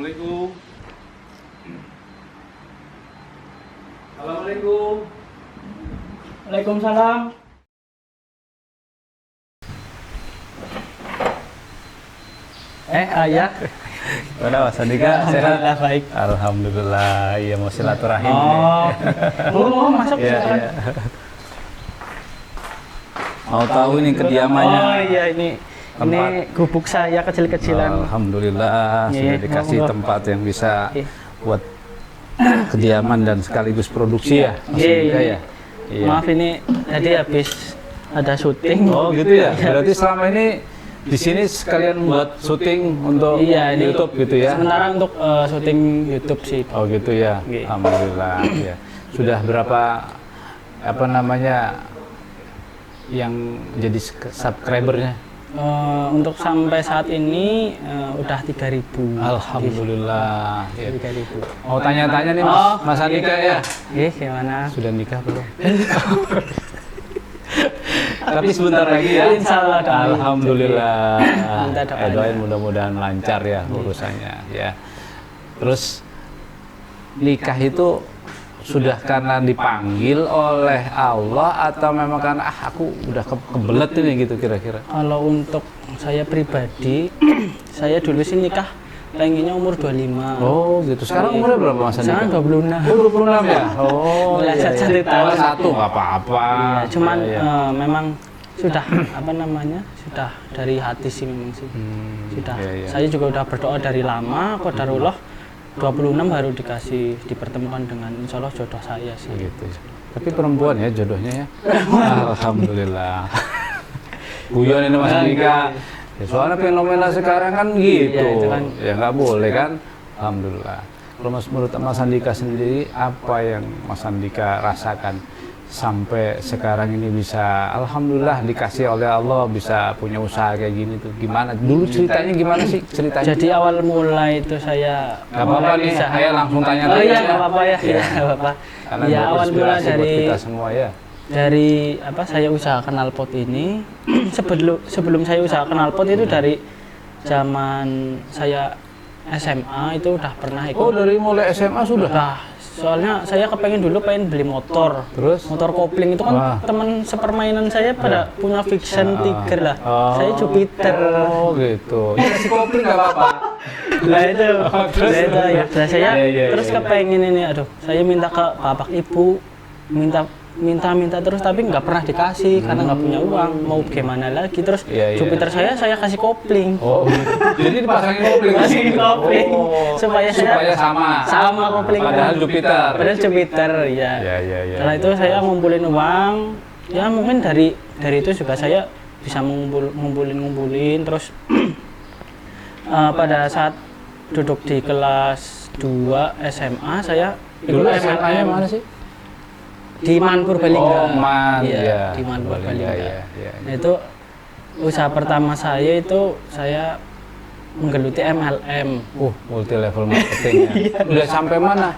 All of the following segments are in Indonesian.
Assalamualaikum. Assalamualaikum. Waalaikumsalam. Ayah. Udah Mas Andika sehat? Alhamdulillah baik. Alhamdulillah, iya mau silaturahim. Oh, masuk Iya, silakan. iya. Mau tahu ini kediamannya? Oh iya ini gubuk saya kecil-kecilan. Alhamdulillah Iya, sudah dikasih monggo. tempat yang bisa Iya. buat kediaman dan sekaligus produksi ya, Mas Iya, Andika iya. ya. Iya. Maaf ini tadi habis ada syuting. Oh gitu ya. Iya. Berarti selama ini di sini sekalian buat syuting untuk Iya, ini YouTube gitu ya? Sementara untuk syuting YouTube sih. Oh gitu ya. Iya. Alhamdulillah. Ya. Sudah berapa apa namanya yang jadi subscribernya? Untuk sampai saat ini udah 3.000. Alhamdulillah. Ya. 3.000. Mau tanya-tanya nih Mas Andika ya? Gimana? Sudah nikah belum? Tapi sebentar lagi ya. Insya Allah. Alhamdulillah. Minta doanya. Doain mudah-mudahan lancar ya urusannya ya. Terus nikah itu sudah karena dipanggil oleh Allah atau memang karena aku udah kebelet ini gitu kira-kira? Kalau untuk saya pribadi, saya dulu sih nikah pengennya umur 25. Oh gitu. Sekarang umurnya berapa Mas Andika? Sekarang 26. Oh 26 ya? Oh Meleset iya, 1 iya. tahun. Oh, 1 nggak apa-apa. Iya, cuman Iya, iya. memang sudah apa namanya? Sudah dari hati sih memang sih. Sudah. iya, iya. Saya juga udah berdoa dari lama, qadarullah 26 baru dikasih dipertemukan dengan insya Allah jodoh saya sih. Gitu ya. Tapi perempuan ya jodohnya ya. Alhamdulillah. Guyon ini Mas Andika. Ya, soalnya fenomena sekarang kan gitu. Iya, itu kan. Ya nggak boleh kan. Alhamdulillah. Kalau menurut Mas Andika sendiri apa yang Mas Andika rasakan sampai sekarang ini bisa alhamdulillah dikasih oleh Allah bisa punya usaha kayak gini tuh gimana? Dulu ceritanya gimana sih ceritanya? Jadi awal mulai itu saya Nggak apa-apa nih, saya langsung tanya. Oh iya nggak apa-apa ya, iya nggak apa-apa. Karena Ya awal mula inspirasi buat dari kita semua ya. dari apa saya usaha knalpot ini sebelum saya usaha knalpot itu dari zaman saya SMA itu udah pernah ikut. Oh dari mulai SMA sudah? Nah, soalnya saya kepengen dulu pengen beli motor. Terus? Motor kopling itu kan Wah. teman sepermainan saya pada punya Vision Tiger lah. Oh. Saya Jupiter. Oh gitu. Ya si kopling nggak apa-apa. Lah itu, terus? lah itu ya. Lah saya Iya, terus iya. kepengen ini, aduh, saya minta ke bapak ibu, minta terus tapi nggak pernah dikasih karena nggak punya uang. Mau gimana lagi? Terus Iya, iya. Jupiter saya kasih kopling. Oh gitu. Jadi dipasangin kopling. Kasih kopling Oh. supaya sama kopling. Padahal Jupiter. Padahal Jupiter ya. Iya, iya, iya. Setelah itu saya ngumpulin uang. Ya mungkin dari itu juga saya bisa ngumpulin terus pada saat duduk di kelas 2 SMA saya Dulu ikut SMA-nya MLM mana sih? di Man Purbalingga. Oh, Man. Iya, Iya. di Man Purbalingga, Purbalingga. iya, iya. Nah, itu usaha pertama saya itu saya menggeluti MLM. Multi level marketing ya. Udah sampai mana?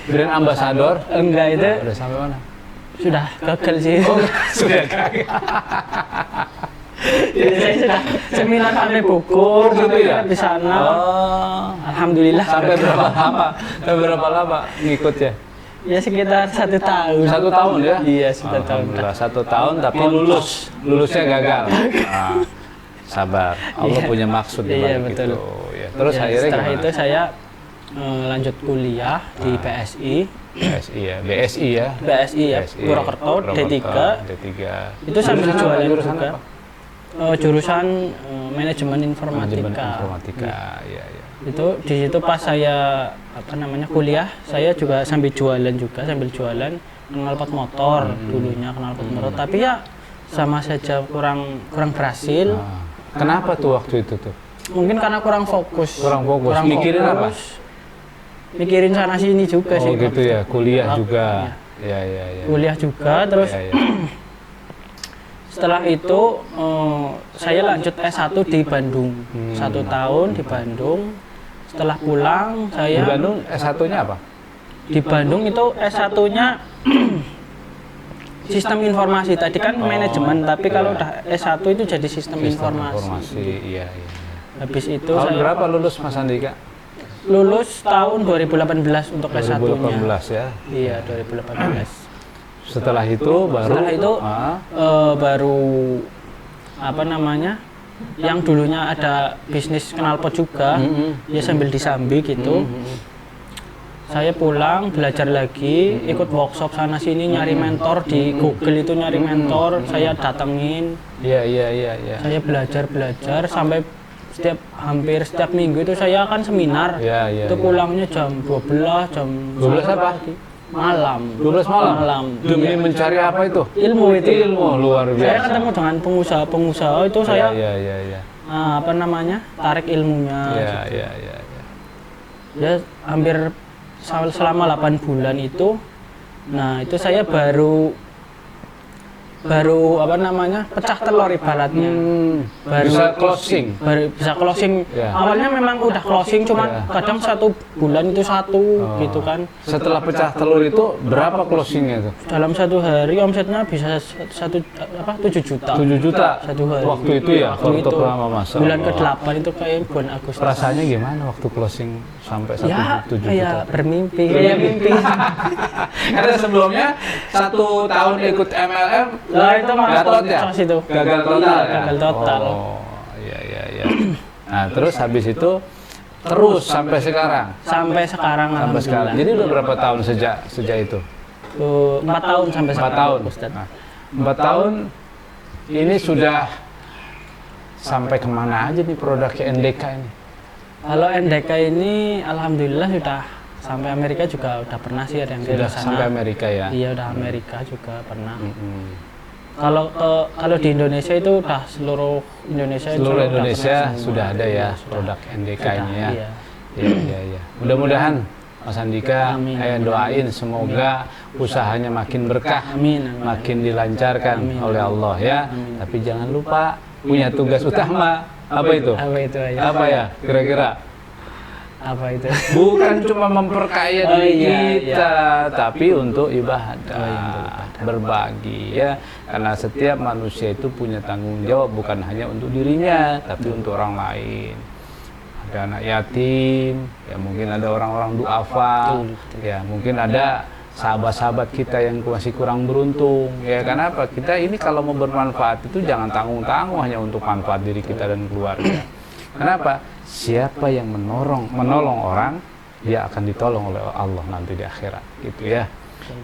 Brand ambassador? Enggak itu Udah sampai mana? sudah gagal sih. Sudah gagal. Jadi saya sudah seminar sampai Bogor Gitu ya? di sana. Oh. Alhamdulillah Sampai berapa lama? Sampai berapa lama ngikut ya? Ya sekitar 1 tahun. 1 tahun ya? Iya, 1 tahun. Alhamdulillah 1 tahun tapi lulusnya gagal. Nah, sabar. Allah Iya. punya maksud di Iya, balik betul. itu. Ya. Terus Ya, akhirnya setelah gimana? itu saya lanjut kuliah di PSI. BSI ya, BSI ya. BSI ya, Purwokerto D3. D3. Itu sambil Jurusan apa? jualan Jurusan juga. apa? Jurusan manajemen informatika. Manajemen informatika. Iya, iya. Itu di situ pas saya kuliah, saya juga sambil jualan knalpot motor dulunya knalpot motor, tapi ya sama saja kurang berhasil. Nah, kenapa tuh waktu itu tuh? Mungkin karena kurang fokus. Mikirin apa? Mikirin sana sini juga sih. Oh gitu ya, kuliah Iya. juga. Ya, ya, ya. Kuliah juga, terus Ya, ya. setelah itu saya lanjut S1 di Bandung. 1 tahun di Bandung. Setelah pulang Di saya Bandung S1-nya apa? di Bandung itu S1-nya sistem informasi. Tadi kan manajemen, tapi kalau udah S1 itu jadi sistem informasi. Informasi, iya, iya. Habis itu Tahun saya berapa lulus Mas Andika? lulus tahun 2018 untuk S1-nya. 2018 ya. Iya, 2018. Setelah itu baru apa namanya? Yang dulunya ada bisnis knalpot juga, ya sambil disambi gitu. Saya pulang belajar lagi, ikut workshop sana sini, nyari mentor di Google itu, nyari mentor, saya datengin. Iya. Saya belajar sampai hampir setiap minggu itu saya akan seminar. Iya. Itu pulangnya jam 12 apa? Malam. 12 malam. Demi mencari apa itu? Ilmu Luar biasa. Saya ketemu dengan pengusaha itu, saya Iya. apa namanya? Tarik ilmunya. Iya. Ya hampir selama 8 bulan itu. Nah, itu saya baru apa namanya, pecah telur ibaratnya. Baru bisa closing. Ya. Awalnya memang udah closing, cuman kadang 1 bulan itu gitu kan. Setelah pecah telur itu berapa closingnya itu? Dalam 1 hari omsetnya bisa 7 juta. 7 juta 1 hari. waktu itu ya. Waktu itu. Bulan ke-8 itu kayak bulan Agustus. Rasanya gimana waktu closing sampai 7 juta? Ya bermimpi, kayak mimpi. Karena sebelumnya 1 tahun ikut MLM Itu gatot ya? Gagal total ya? Gagal total. Oh, iya. Nah, terus habis itu sampai sekarang? Sampai sekarang. Jadi udah berapa tahun sejak itu? 4 tahun sampai 4 sekarang. tahun. Nah, 4 tahun ini sudah sampai kemana aja nih produknya NDK ini? Kalau NDK ini alhamdulillah sudah sampai Amerika juga udah pernah sih, ada yang Sudah sana. sampai Amerika ya? Iya, udah Amerika juga pernah. Kalau di Indonesia itu udah seluruh Indonesia sudah ada ya produk NDK ini ya. Iya. Mudah-mudahan Mas Andika doain semoga usahanya makin berkah, makin dilancarkan oleh Allah ya. Tapi jangan lupa punya tugas utama. Apa itu? Apa ya kira-kira? Apa itu? Bukan cuma memperkaya diri kita, tapi untuk ibadah, berbagi ya. Karena setiap manusia itu punya tanggung jawab bukan hanya untuk dirinya, tapi untuk orang lain. Ada anak yatim, ya mungkin ada orang-orang duafa, ya mungkin ada sahabat-sahabat kita yang masih kurang beruntung. Ya kenapa? Kita ini kalau mau bermanfaat itu jangan tanggung-tanggung hanya untuk manfaat diri kita dan keluarga. Kenapa? Siapa yang menolong orang, dia akan ditolong oleh Allah nanti di akhirat, gitu ya.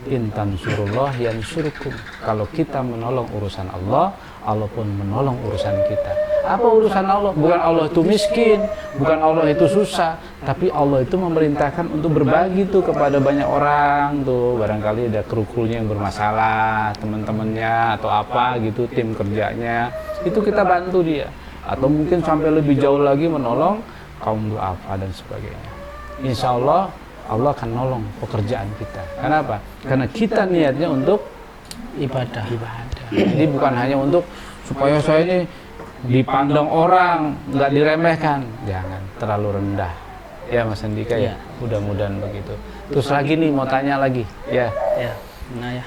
Intan surullah yansurkum. Kalau kita menolong urusan Allah, Allah pun menolong urusan kita. Apa urusan Allah? Bukan Allah itu miskin, bukan Allah itu susah, tapi Allah itu memerintahkan untuk berbagi tuh kepada banyak orang tuh. Barangkali ada kru-krunya yang bermasalah, teman-temannya atau apa gitu, tim kerjanya, itu kita bantu dia. Atau mungkin sampai lebih jauh lagi menolong kaum duafa dan sebagainya. Insya Allah akan nolong pekerjaan kita. Kenapa? Karena kita niatnya untuk ibadah. Jadi bukan hanya untuk supaya saya ini dipandang orang, nggak diremehkan. Jangan terlalu rendah. Ya Mas Andika ya. Mudah-mudahan begitu. Terus lagi nih mau tanya lagi. Ya. Nah ya.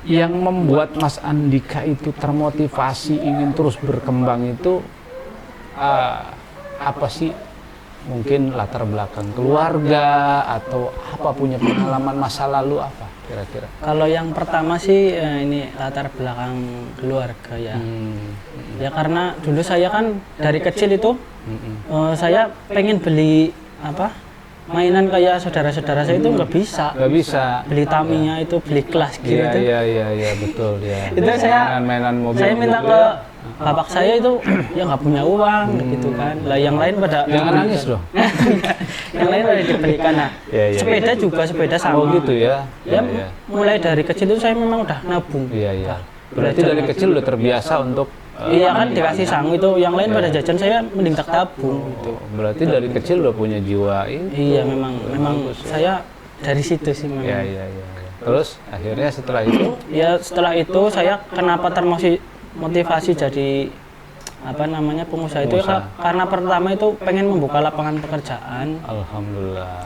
Yang membuat Mas Andika itu termotivasi ingin terus berkembang itu apa sih? Mungkin latar belakang keluarga atau apa, punya pengalaman masa lalu apa kira-kira? Kalau yang pertama sih ini latar belakang keluarga ya. Ya karena dulu saya kan dari kecil itu saya pengen beli mainan kayak saudara-saudara saya itu nggak bisa beli Tamiya itu, beli kelas gitu. Iya betul ya. Itu mainan mobil. Saya minta ke bapak saya itu, ya nggak punya uang gitu kan. Lah yang lain pada jangan nangis loh. Yang lain pada dibelikan. Nah, sepeda sama. Oh gitu ya. Mulai dari kecil itu saya memang udah nabung. Iya. Berarti dari kecil udah terbiasa untuk iya kan, dikasih sangu itu, yang lain pada jajan, saya mending tak tabung gitu. Berarti dari kecil udah punya jiwa ini. Iya, memang saya dari situ sih memang. Iya. Terus akhirnya setelah itu? Ya setelah itu saya kenapa termotivasi jadi pengusaha itu ya, karena pertama itu pengen membuka lapangan pekerjaan. Alhamdulillah.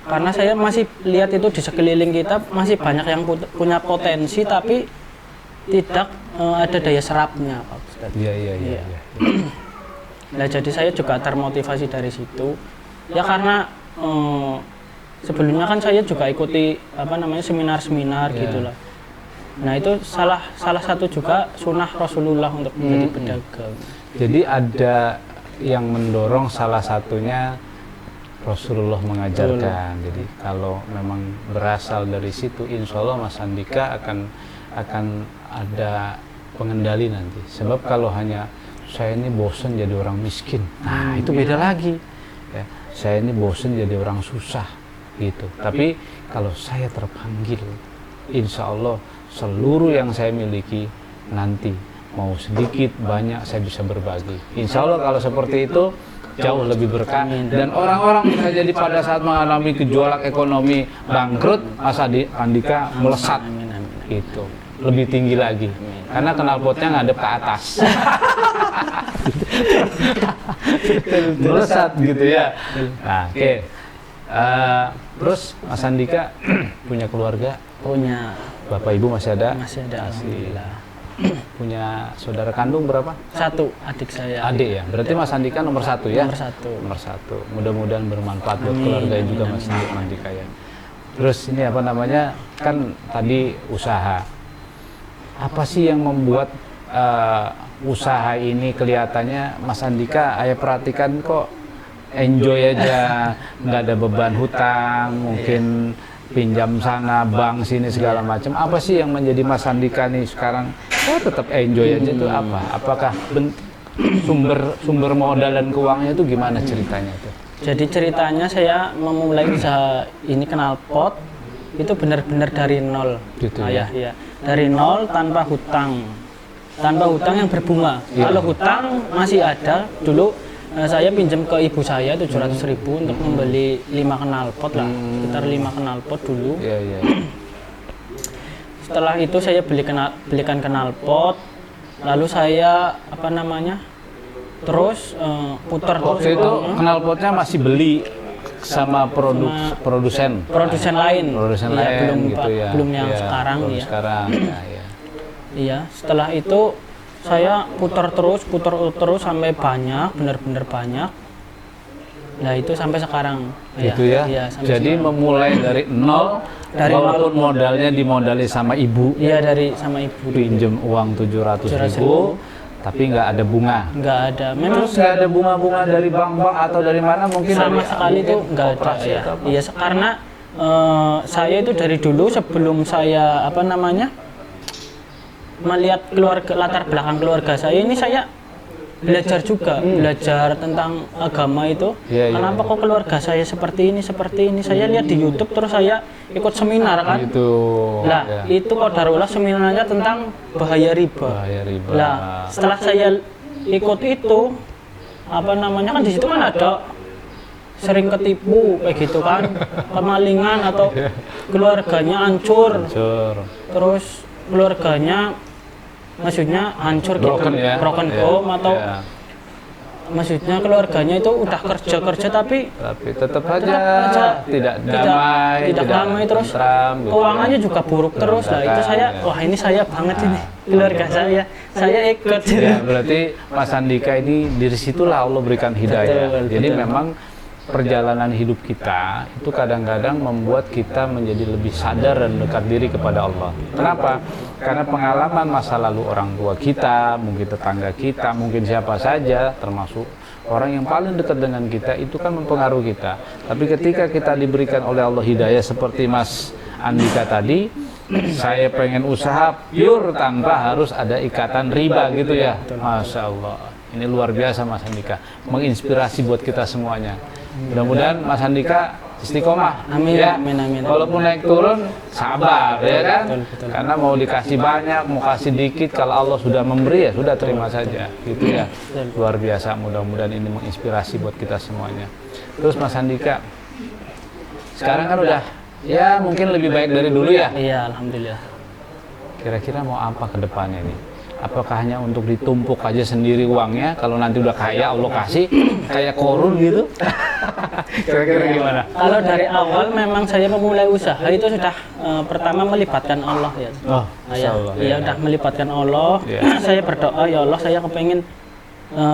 Karena saya masih lihat itu di sekeliling kita masih banyak yang punya potensi tapi tidak ada daya serapnya, Pak Ustadz. Iya. Nah, jadi saya juga termotivasi dari situ. Ya karena sebelumnya kan saya juga ikuti seminar-seminar gitulah. Nah itu salah satu juga sunnah Rasulullah untuk menjadi pedagang. Jadi ada yang mendorong, salah satunya Rasulullah mengajarkan. Jadi kalau memang berasal dari situ, insya Allah Mas Andika akan ada pengendali nanti. Sebab kalau hanya saya ini bosan jadi orang miskin, nah itu beda lagi. Ya, saya ini bosan jadi orang susah gitu. Tapi kalau saya terpanggil, insya Allah seluruh yang saya miliki nanti mau sedikit banyak saya bisa berbagi. Insya Allah kalau seperti itu jauh lebih berkah dan orang-orang bisa jadi pada saat mengalami gejolak ekonomi bangkrut, Mas Andika melesat itu lebih tinggi lagi karena knalpotnya ngadep ke atas. Melesat gitu ya. Nah, oke. Terus Mas Andika punya keluarga? Punya. Bapak Ibu masih ada? Masih ada, alhamdulillah. Punya saudara kandung berapa? 1, adik saya. Adik ya? Berarti Mas Andika nomor 1 ya? Nomor 1. Nomor 1. Mudah-mudahan bermanfaat buat keluarga juga Mas Andika ya. Terus ini apa namanya, kan tadi usaha. Apa sih yang membuat usaha ini kelihatannya Mas Andika, ayah perhatikan kok enjoy aja, nggak ada beban hutang, mungkin pinjam sana, bank sini segala macam. Apa sih yang menjadi Mas Andika nih sekarang tetap enjoy aja itu apa? Apakah sumber modal dan keuangannya itu gimana ceritanya itu? Jadi ceritanya saya memulai usaha ini knalpot itu benar-benar dari nol. Gitu ya? Ya. Dari nol tanpa hutang. Tanpa hutang yang berbunga. Ya. Kalau hutang masih ada dulu. Saya pinjam ke ibu saya 700.000 untuk membeli 5 knalpot lah, sekitar 5 knalpot dulu. Iya. Setelah itu saya belikan knalpot, lalu saya terus putar terus. Waktu itu knalpotnya masih beli sama produsen lain. Produsen ya, lain belum yang sekarang ya. Iya, setelah itu saya putar terus sampai banyak, benar-benar banyak. Nah itu sampai sekarang. Gitu ya. Iya, jadi sekarang. Memulai dari nol, walaupun modalnya dimodali sama ibu. Iya, sama ibu. Pinjam uang 700.000, tapi nggak ada bunga. Nggak ada. Memang terus nggak ada bunga-bunga dari bank-bank atau dari mana mungkin? Sama sekali itu nggak ada. Iya, karena saya itu dari dulu sebelum saya melihat latar belakang keluarga saya ini, saya belajar juga, belajar tentang agama itu. Kenapa kok keluarga saya seperti ini? Saya lihat di YouTube, terus saya ikut seminar kan. Itu qadarullah seminarnya tentang bahaya riba. Nah, setelah saya ikut itu, kan di situ kan ada sering ketipu kayak gitu kan, kemalingan atau keluarganya hancur. Terus keluarganya maksudnya hancur broken, gitu, ya? Broken home atau maksudnya keluarganya itu udah kerja tapi tetap aja tidak damai terus tentram, keuangannya juga buruk terus. Lah itu ini saya banget ini keluarga saya ikut. Ya, berarti Mas Andika ini dari situlah Allah berikan hidayah. Jadi memang perjalanan hidup kita itu kadang-kadang membuat kita menjadi lebih sadar dan dekat diri kepada Allah. Kenapa? Karena pengalaman masa lalu orang tua kita, mungkin tetangga kita, mungkin siapa saja, termasuk orang yang paling dekat dengan kita, itu kan mempengaruhi kita. Tapi ketika kita diberikan oleh Allah hidayah seperti Mas Andika tadi, saya pengen usaha pure tanpa harus ada ikatan riba gitu ya. Masya Allah. Ini luar biasa Mas Andika, menginspirasi buat kita semuanya. Mudah-mudahan Mas Andika istiqomah. Amin, ya. Amin. Walaupun naik turun, sabar ya kan? Betul. Karena mau dikasih banyak, mau kasih dikit, kalau Allah sudah memberi ya sudah terima saja. Gitu ya. Luar biasa, mudah-mudahan ini menginspirasi buat kita semuanya. Terus Mas Andika, sekarang kan udah ya mungkin lebih baik dari dulu ya? Iya, alhamdulillah. Kira-kira mau apa ke depannya nih? Apakah hanya untuk ditumpuk aja sendiri uangnya, kalau nanti udah kaya Allah kasih kayak Korun gitu? Kira-kira gimana? Kalau dari awal memang saya memulai usaha itu sudah pertama melibatkan Allah ya. Allah. Iya, udah melibatkan Allah. Saya berdoa, ya Allah saya kepengen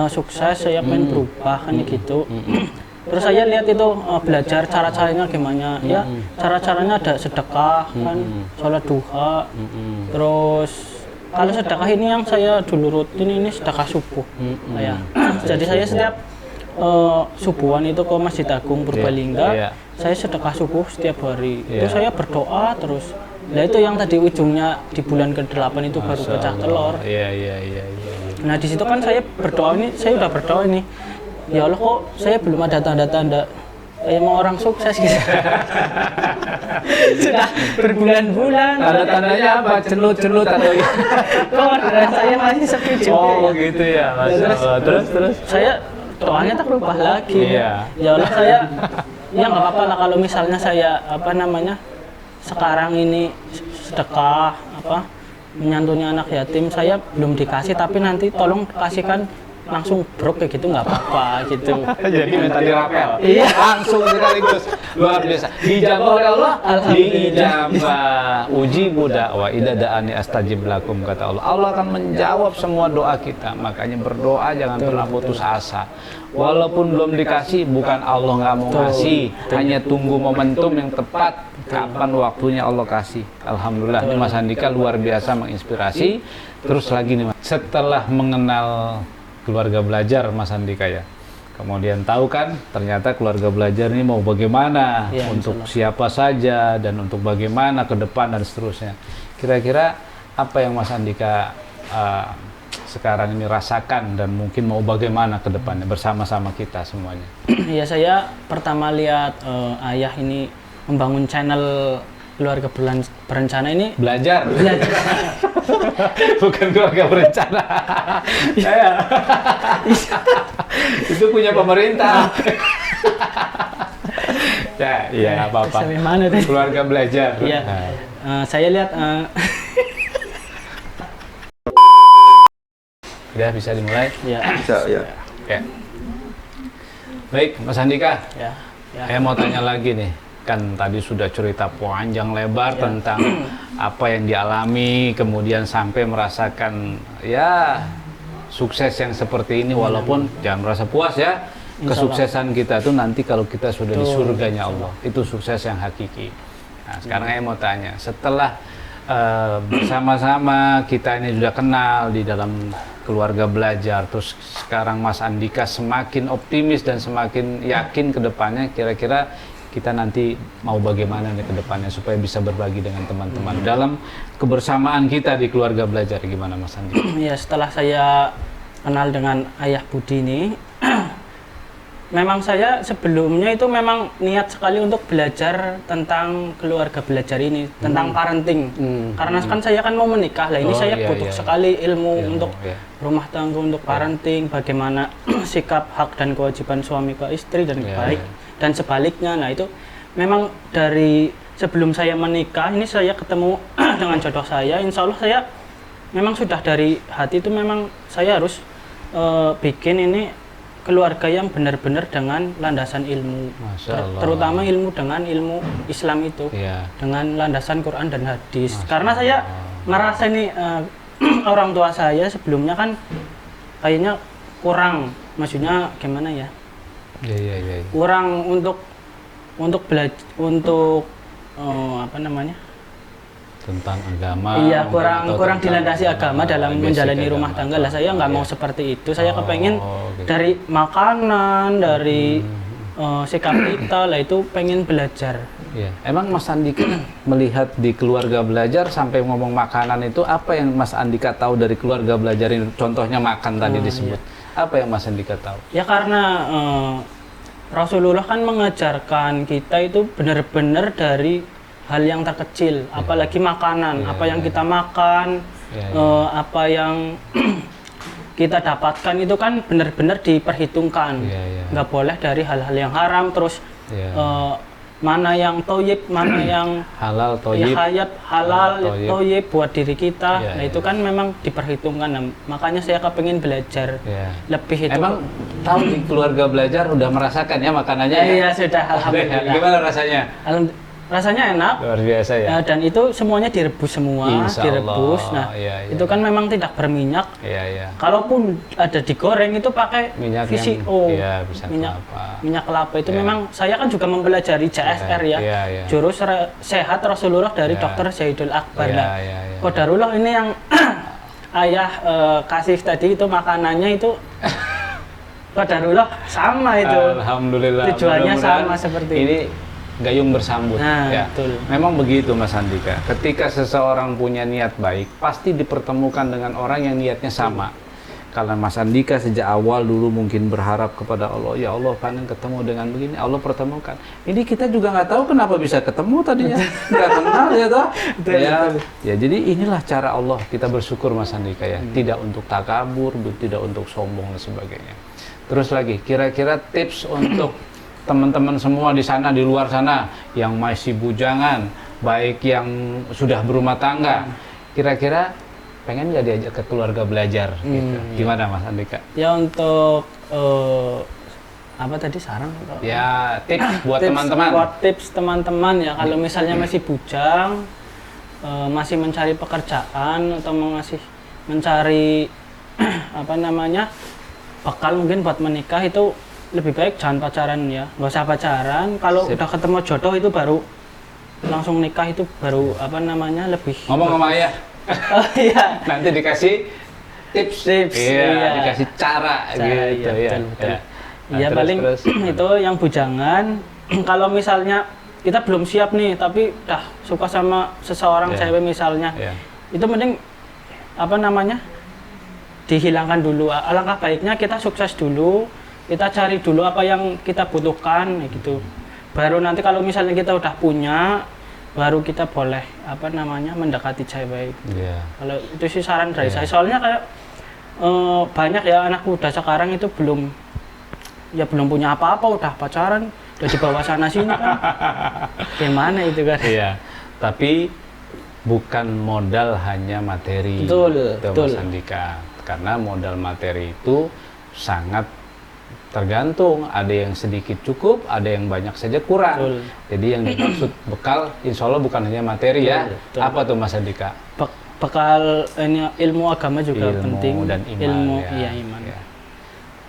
sukses, saya pengen berubah kan gitu. Terus saya lihat itu belajar cara-caranya gimana. Ya, cara-caranya ada sedekah kan, sholat duha. Terus kalau sedekah ini yang saya dulu rutin ini sedekah subuh. Ya. Jadi saya setiap subuhan itu ke Masjid Agung Purbalingga. Saya sedekah subuh setiap hari. Itu saya berdoa terus. Nah itu yang tadi ujungnya di bulan ke-8 itu baru pecah telur. Iya. Nah di situ kan saya berdoa ini, saya udah berdoa ini. Ya Allah kok saya belum ada tanda-tanda kayak mau orang sukses gitu. Sudah berbulan-bulan. Tanda-tandanya apa? Cenut-cenut atau kok orderan saya masih sepi juga. Oh gitu ya, Masya Allah. Terus? Saya doanya tak berubah lagi. Iya. Ya Allah saya, ya nggak apa-apa lah kalau misalnya saya sekarang ini sedekah menyantuni anak yatim, saya belum dikasih tapi nanti tolong kasihkan langsung brok kayak gitu nggak apa-apa gitu. Jadi minta dirapel. Iya. Langsung sekaligus. Luar biasa. Dijabah oleh Allah. Dijabah. Uji budak wa idza da'ani astajib lakum kata Allah. Allah akan menjawab semua doa kita. Makanya berdoa jangan pernah putus asa. Walaupun belum dikasih, bukan Allah nggak mau ngasih, hanya tunggu momentum yang tepat. Kapan waktunya Allah kasih. Alhamdulillah, ini Mas Andika luar biasa menginspirasi. Terus lagi nih, Mas, setelah mengenal keluarga belajar Mas Andika ya, kemudian tahu kan ternyata keluarga belajar ini mau bagaimana, ya, untuk siapa saja dan untuk bagaimana ke depan dan seterusnya. Kira-kira apa yang Mas Andika sekarang ini rasakan dan mungkin mau bagaimana ke depannya bersama-sama kita semuanya? Ya saya pertama lihat ayah ini membangun channel keluarga berencana ini belajar. Bukan keluarga berencana. Itu punya pemerintah. Ya apa-apa. Sampai mana tadi? Keluarga belajar. Iya. Saya lihat udah bisa dimulai? Ya. Bisa ya. Oke. Baik, Mas Andika. Ya. Saya mau tanya lagi nih. Kan tadi sudah cerita panjang lebar tentang apa yang dialami, kemudian sampai merasakan ya sukses yang seperti ini, walaupun jangan merasa puas ya. Kesuksesan kita tuh nanti kalau kita sudah di surganya Allah, itu sukses yang hakiki. Nah sekarang saya mau tanya, setelah bersama-sama kita ini sudah kenal di dalam keluarga belajar, terus sekarang Mas Andika semakin optimis dan semakin yakin ke depannya, kira-kira kita nanti mau bagaimana nih ke depannya supaya bisa berbagi dengan teman-teman dalam kebersamaan kita di keluarga belajar, gimana Mas Andi? Ya setelah saya kenal dengan Ayah Budi ini, memang saya sebelumnya itu memang niat sekali untuk belajar tentang keluarga belajar ini, tentang parenting. Karena kan saya kan mau menikah lah, ini saya butuh sekali ilmu untuk rumah tangga, untuk parenting, bagaimana sikap, hak dan kewajiban suami ke istri dan baik. Dan sebaliknya, nah itu memang dari sebelum saya menikah ini saya ketemu dengan jodoh saya, insya Allah saya memang sudah dari hati itu memang saya harus bikin ini keluarga yang benar-benar dengan landasan ilmu, terutama ilmu dengan ilmu Islam itu, dengan landasan Quran dan hadis. Karena saya ngerasa ini orang tua saya sebelumnya kan kayaknya kurang, maksudnya gimana ya? Kurang untuk belajar, untuk apa namanya, tentang agama. Iya, kurang dilandasi agama dalam menjalani rumah tangga lah. Saya nggak mau seperti itu. Saya kepengen dari makanan, dari sikap kita lah itu pengen belajar. Ya. Emang Mas Andika melihat di keluarga belajar sampai ngomong makanan itu, apa yang Mas Andika tahu dari keluarga belajar ini? Contohnya makan tadi disebut. Apa yang Mas Andika tahu? Ya karena Rasulullah kan mengajarkan kita itu benar-benar dari hal yang terkecil, apalagi makanan, apa yang kita makan, apa yang kita dapatkan itu kan benar-benar diperhitungkan. Nggak boleh dari hal-hal yang haram, terus mana yang toyib, mana yang halal, toyib, halal, toyib buat diri kita. Nah itu kan memang diperhitungkan. Nah, makanya saya kepengen belajar lebih itu. Emang tahu di keluarga belajar udah merasakan ya makanannya? Iya sudah, alhamdulillah. Gimana rasanya? rasanya enak. Luar biasa ya. Dan itu semuanya direbus semua, Insya direbus. Allah. Nah, Iya, itu kan memang tidak berminyak. Iya, iya. Kalaupun ada digoreng itu pakai Minyak VCO, iya, bisa minyak kelapa. minyak kelapa itu Iya. memang saya kan juga mempelajari CSR ya, Iya, iya. jurus sehat Rasulullah dari Iya. Dr. Zaidul Akbar. Iya, Nah, iya, iya. Qadarullah ini yang ayah kasih tadi itu makanannya itu Qadarullah sama itu. Alhamdulillah. Tujuannya Mudah-mudahan sama seperti ini gayung bersambut. Nah, Ya. betul. Memang begitu Mas Andika. Ketika seseorang punya niat baik, pasti dipertemukan dengan orang yang niatnya sama. Kalau Mas Andika sejak awal dulu mungkin berharap kepada Allah, ya Allah pengen ketemu dengan begini, Allah pertemukan. Ini kita juga nggak tahu kenapa bisa ketemu tadinya, nggak kenal ya toh. Ya, jadi inilah cara Allah kita bersyukur Mas Andika ya, tidak untuk takabur, tidak untuk sombong dan sebagainya. Terus lagi, kira-kira tips untuk teman-teman semua di sana, di luar sana yang masih bujangan, baik yang sudah berumah tangga, kira-kira pengen nggak diajak ke keluarga belajar gitu? Gimana Mas Andika? Ya untuk apa tadi saran atau Ya tips buat tips, teman-teman. buat tips teman-teman ya, kalau misalnya masih bujang, masih mencari pekerjaan atau masih mencari apa namanya bekal mungkin buat menikah, itu lebih baik jangan pacaran ya, nggak usah pacaran. Kalau udah ketemu jodoh itu baru langsung nikah, itu baru apa namanya lebih. Ngomong sama ayah. Oh iya. Nanti dikasih tips, iya. dikasih cara gitu iya, ya. betul. Ya. Nah, Iya paling itu yang bujangan. Kalau misalnya kita belum siap nih, tapi udah suka sama seseorang cewek misalnya, itu mending apa namanya dihilangkan dulu. Alangkah baiknya kita sukses dulu. Kita cari dulu apa yang kita butuhkan gitu. Baru nanti kalau misalnya kita udah punya, baru kita boleh apa namanya mendekati cewek. Kalau itu sih saran dari saya. Soalnya kayak banyak ya anak muda sekarang itu belum punya apa-apa, udah pacaran, udah dibawa sana sini kan. Gimana itu kan? Iya. Tapi bukan modal hanya materi. Betul. Mas Andika. Karena modal materi itu sangat tergantung, ada yang sedikit cukup, ada yang banyak saja kurang. Betul. Jadi yang dimaksud bekal, insya Allah bukan hanya materi ya. Betul. Apa tuh Mas Andika? Bekal ini ilmu agama juga Ilmu penting. dan iman. Ilmu, ya. iya iman. Ya.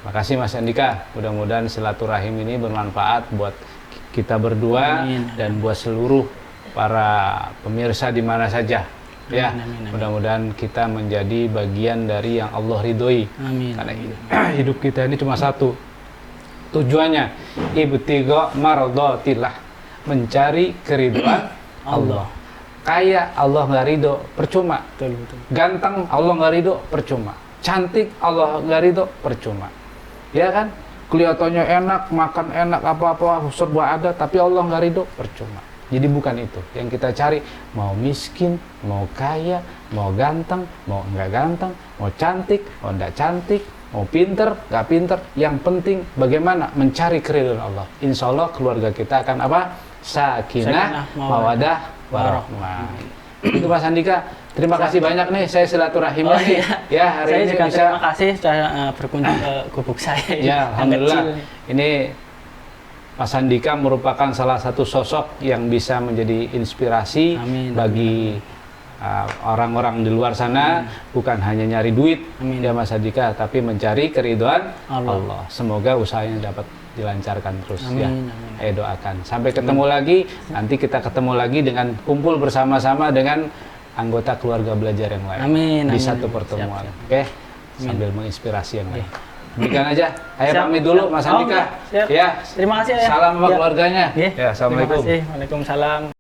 Makasih Mas Andika. Mudah-mudahan silaturahim ini bermanfaat buat kita berdua. Amin. Dan buat seluruh para pemirsa di mana saja. Ya, Amin. mudah-mudahan kita menjadi bagian dari yang Allah ridhoi. Amin. Karena hidup kita ini cuma satu. Tujuannya ibtigha mardatillah, mencari keridhaan Allah. Kaya Allah nggak ridho, percuma. Betul. Ganteng Allah nggak ridho, percuma. Cantik Allah nggak ridho, percuma. Ya kan? Kelihatannya enak, makan enak, apa-apa serba ada, tapi Allah nggak ridho, percuma. Jadi bukan itu yang kita cari. Mau miskin, mau kaya, mau ganteng, mau nggak ganteng, mau cantik, mau nggak cantik, mau pinter, nggak pinter, yang penting bagaimana mencari keridhaan Allah. Insya Allah keluarga kita akan apa? Sakinah, mawadah, warahmah. Itu Mas Andika. Terima kasih banyak nih, saya silaturahim nih. Ya, hari saya ini juga bisa. terima kasih sudah berkunjung ke gubuk saya. Ya, alhamdulillah. Ini Mas Andika merupakan salah satu sosok yang bisa menjadi inspirasi bagi orang-orang di luar sana. Bukan hanya nyari duit ya Mas Andika, tapi mencari keridhaan Allah. Semoga usahanya dapat dilancarkan terus. Ya. Ayo doakan. Sampai ketemu lagi. Nanti kita ketemu lagi dengan kumpul bersama-sama dengan anggota keluarga belajar yang lain. Di satu pertemuan. Oke. Sambil menginspirasi yang lain. Demikian aja. Ayo pamit dulu Mas Andika. Ya. Terima kasih ya. Salam sama keluarganya. Ya. Assalamualaikum. Terima kasih. Waalaikumsalam.